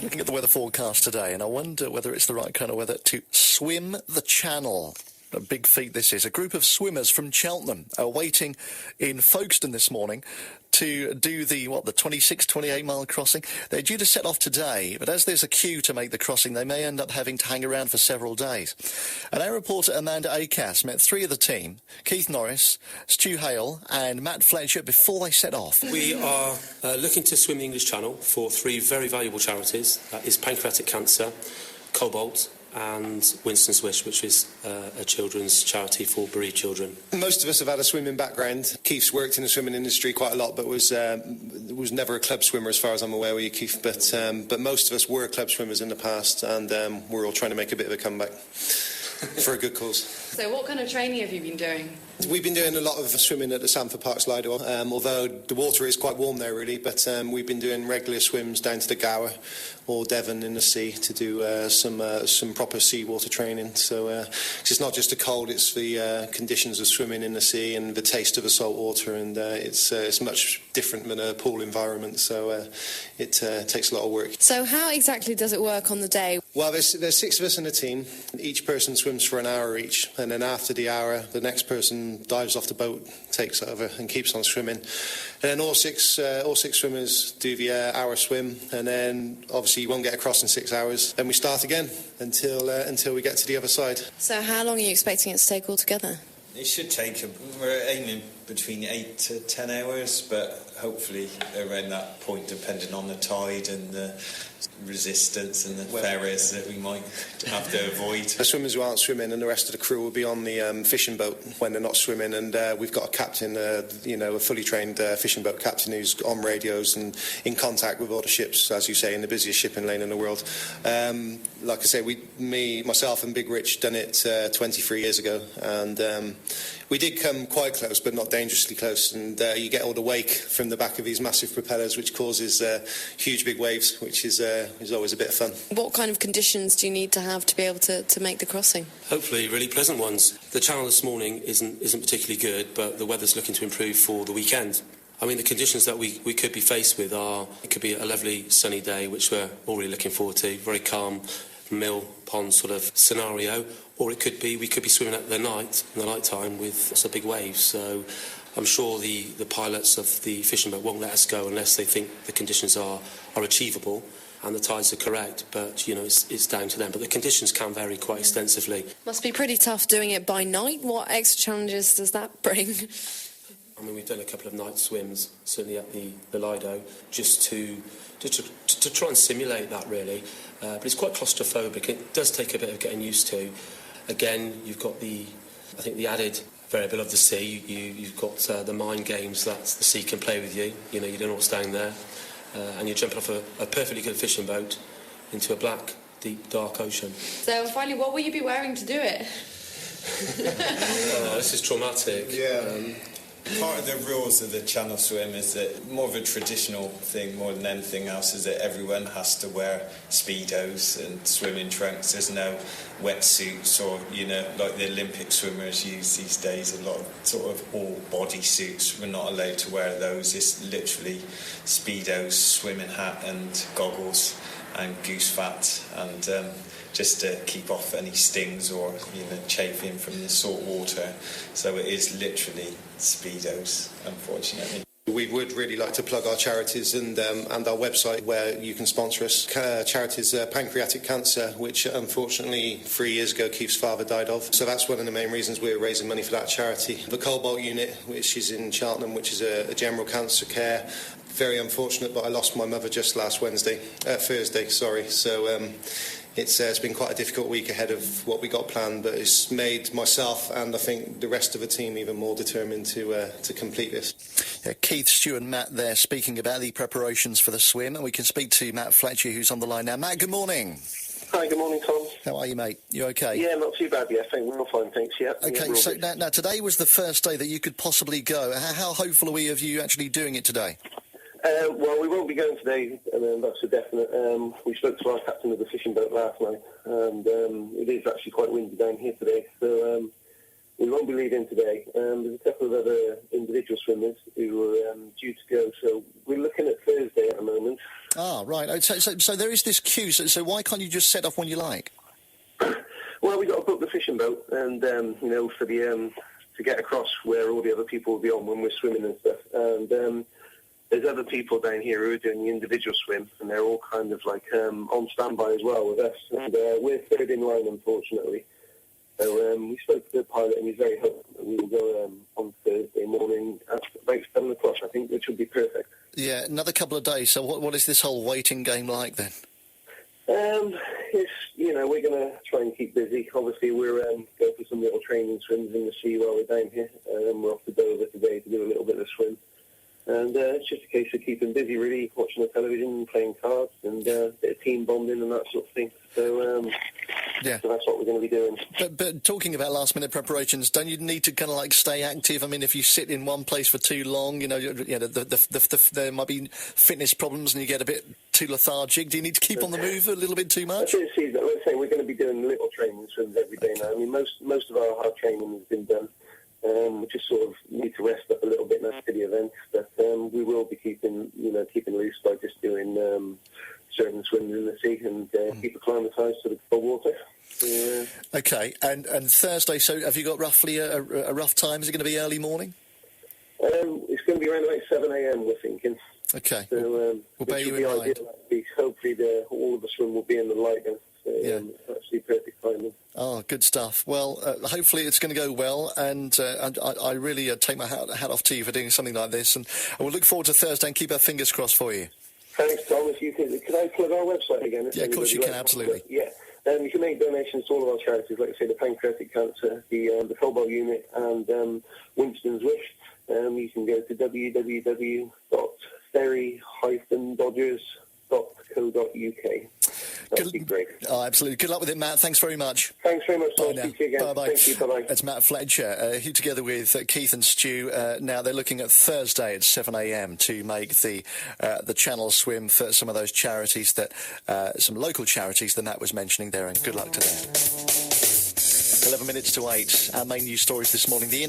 Looking at the weather forecast today, and I wonder whether it's the right kind of weather to swim the channel. A big feat this is. A group of swimmers from Cheltenham are waiting in Folkestone this morning to do the 26, 28-mile crossing. They're due to set off today, but as there's a queue to make the crossing, they may end up having to hang around for several days. And our reporter Amanda Acas met three of the team, Keith Norris, Stu Haile and Matt Fletcher, before they set off. We are looking to swim the English Channel for three very valuable charities. That is pancreatic cancer, Cobalt, and Winston's Wish, which is a children's charity for bereaved children. Most of us have had a swimming background. Keith's worked in the swimming industry quite a lot, but was never a club swimmer as far as I'm aware with you, Keith. But most of us were club swimmers in the past, and we're all trying to make a bit of a comeback for a good cause. So what kind of training have you been doing? We've been doing a lot of swimming at the Sanford Park Slido, although the water is quite warm there really, but we've been doing regular swims down to the Gower or Devon in the sea to do some proper seawater training. So it's not just the cold, it's the conditions of swimming in the sea and the taste of the salt water, and it's much different than a pool environment, so it takes a lot of work. So how exactly does it work on the day? Well, there's six of us in a team. Each person swims for an hour each, and then after the hour, the next person dives off the boat, takes over, and keeps on swimming. And then all six swimmers do the hour swim, and then obviously you won't get across in 6 hours. Then we start again until we get to the other side. So how long are you expecting it to take altogether? It should take, we're aiming between 8 to 10 hours, but hopefully around that point, depending on the tide and the resistance and the ferries that we might have to avoid. The swimmers who aren't swimming and the rest of the crew will be on the fishing boat when they're not swimming, and we've got a captain, a fully trained fishing boat captain who's on radios and in contact with all the ships, as you say, in the busiest shipping lane in the world. Like I say, myself and Big Rich done it 23 years ago, and we did come quite close, but not dangerously close, and you get all the wake from the back of these massive propellers, which causes huge big waves, which is always a bit of fun. What kind of conditions do you need to have to be able to make the crossing? Hopefully really pleasant ones. The channel this morning isn't particularly good, but the weather's looking to improve for the weekend. I mean, the conditions that we could be faced with it could be a lovely sunny day, which we're all really looking forward to, very calm, mill pond sort of scenario, or we could be swimming in the night time with some big waves. So I'm sure the pilots of the fishing boat won't let us go unless they think the conditions are achievable and the tides are correct, but it's down to them. But the conditions can vary quite extensively. Must be pretty tough doing it by night. What extra challenges does that bring? I mean, we've done a couple of night swims, certainly at the Lido, just to try and simulate that, really. But it's quite claustrophobic. It does take a bit of getting used to. Again, you've got the added variable of the sea. You've got the mind games that the sea can play with you. You don't know what's down there. And you're jumping off a perfectly good fishing boat into a black, deep, dark ocean. So finally, what will you be wearing to do it? This is traumatic. Yeah. Part of the rules of the channel swim is that more of a traditional thing more than anything else is that everyone has to wear speedos and swimming trunks. There's no wetsuits or like the Olympic swimmers use these days, a lot of sort of all body suits. We're not allowed to wear those. It's literally speedos, swimming hat and goggles and goose fat, and just to keep off any stings or chafing from the salt water. So it is literally speedos, unfortunately. We would really like to plug our charities and our website where you can sponsor us. Charities pancreatic cancer, which unfortunately 3 years ago Keith's father died of. So that's one of the main reasons we're raising money for that charity. The Cobalt unit, which is in Cheltenham, which is a general cancer care. Very unfortunate, but I lost my mother just last Thursday. So it's been quite a difficult week ahead of what we got planned, but it's made myself and I think the rest of the team even more determined to complete this. Keith, Stu and Matt there speaking about the preparations for the swim, and we can speak to Matt Fletcher, who's on the line now. Matt, good morning. Hi, good morning, Tom. How are you, mate? You okay? Yeah, not too bad, yeah. We're all fine, thanks, yeah. Okay, so now today was the first day that you could possibly go. How hopeful are we of you actually doing it today? Well, we won't be going today, and that's a definite. We spoke to our captain of the fishing boat last night, and it is actually quite windy down here today. So we won't be leaving today. There's a couple of other individual swimmers who are due to go, so we're looking at Thursday at the moment. Ah, right. So there is this queue. So why can't you just set off when you like? Well, we got to book the fishing boat, and for the to get across where all the other people will be on when we're swimming and stuff. And there's other people down here who are doing the individual swim, and they're all kind of like on standby as well with us. And we're third in line, unfortunately. So we spoke to the pilot, and he's very hopeful that we will go on Thursday morning at about 7 o'clock, I think, which would be perfect. Yeah, another couple of days. So what is this whole waiting game like then? We're going to try and keep busy. Obviously, we're going for some little training swims in the sea while we're down here. We're off to Dover today to do a little bit of swim. And it's just a case of keeping busy, really, watching the television, playing cards, and a bit of team bonding and that sort of thing. So, so that's what we're going to be doing. But talking about last-minute preparations, don't you need to kind of like stay active? I mean, if you sit in one place for too long, there might be fitness problems and you get a bit too lethargic. Do you need to keep on the move a little bit too much? Let's say we're going to be doing little training swims every day now. I mean, most of our hard training has been done. We just sort of need to rest up a little bit after the event, but we will be keeping loose by just doing certain swims in the sea and keep acclimatised to the cold water. Yeah. Okay, and Thursday, so have you got roughly a rough time? Is it going to be early morning? It's going to be around about 7 a.m, we're thinking. Okay, so, we'll bear you in mind. Hopefully all of the swim will be in the light, and it's actually perfect timing. Oh, good stuff. Well, hopefully it's going to go well, and I really take my hat off to you for doing something like this, and we'll look forward to Thursday and keep our fingers crossed for you. Thanks, Thomas. Can I plug our website again? Yeah, of course you can, absolutely. Yeah. You can make donations to all of our charities, like I say, the Pancreatic Cancer, the Cobalt Unit, and Winston's Wish. You can go to www.ferry-dodgers.co.uk. That would be great. Oh, absolutely. Good luck with it, Matt. Thanks very much. Thanks very much. Bye now. Speak to you again. Bye-bye. Thank you. Bye-bye. That's Matt Fletcher, who together with Keith and Stu, now they're looking at Thursday at 7 a.m. to make the channel swim for some of those charities some local charities that Matt was mentioning there, and good luck to them. 11 minutes to 8. Our main news stories this morning. The